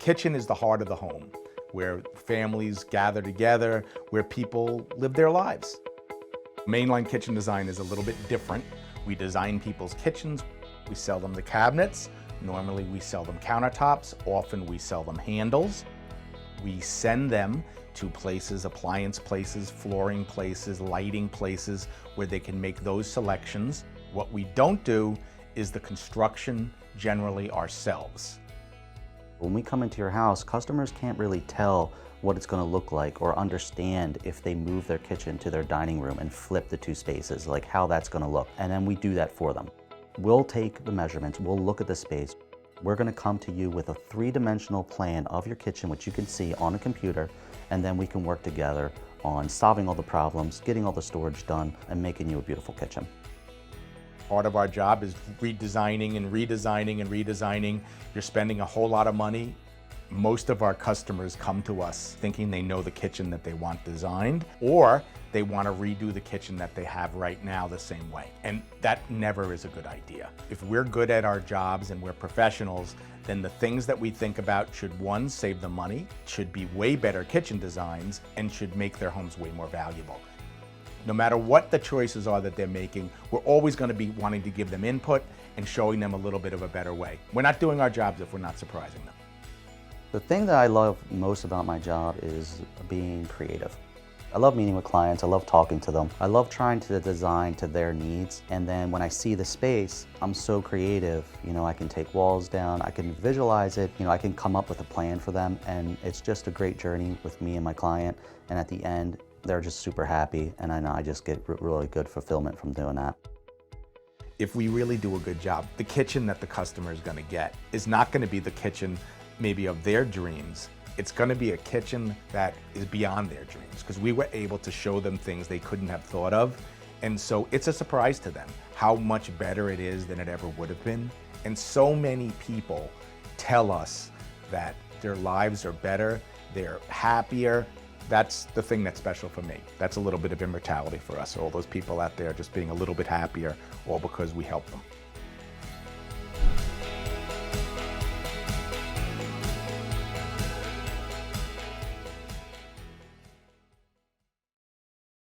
kitchen is the heart of the home, where families gather together, where people live their lives. Mainline kitchen design is a little bit different. We design people's kitchens, we sell them the cabinets. Normally we sell them countertops, often we sell them handles. We send them to places, appliance places, flooring places, lighting places, where they can make those selections. What we don't do is the construction generally ourselves. When we come into your house, customers can't really tell what it's going to look like or understand if they move their kitchen to their dining room and flip the two spaces, like how that's going to look. And then we do that for them. We'll take the measurements, we'll look at the space. We're going to come to you with a three-dimensional plan of your kitchen, which you can see on a computer, and then we can work together on solving all the problems, getting all the storage done, and making you a beautiful kitchen. Part of our job is redesigning and redesigning and redesigning. You're spending a whole lot of money. Most of our customers come to us thinking they know the kitchen that they want designed, or they want to redo the kitchen that they have right now the same way. And that never is a good idea. If we're good at our jobs and we're professionals, then the things that we think about should, one, save them money, should be way better kitchen designs, and should make their homes way more valuable. No matter what the choices are that they're making, we're always going to be wanting to give them input and showing them a little bit of a better way. We're not doing our jobs if we're not surprising them. The thing that I love most about my job is being creative. I love meeting with clients, I love talking to them. I love trying to design to their needs, and then when I see the space, I'm so creative. You know, I can take walls down, I can visualize it, I can come up with a plan for them, and it's just a great journey with me and my client, and at the end, they're just super happy, and I know I just get really good fulfillment from doing that. If we really do a good job, the kitchen that the customer is going to get is not going to be the kitchen maybe of their dreams. It's going to be a kitchen that is beyond their dreams, because we were able to show them things they couldn't have thought of. And so it's a surprise to them how much better it is than it ever would have been. And so many people tell us that their lives are better, they're happier. That's the thing that's special for me. That's a little bit of immortality for us, all those people out there just being a little bit happier, all because we help them.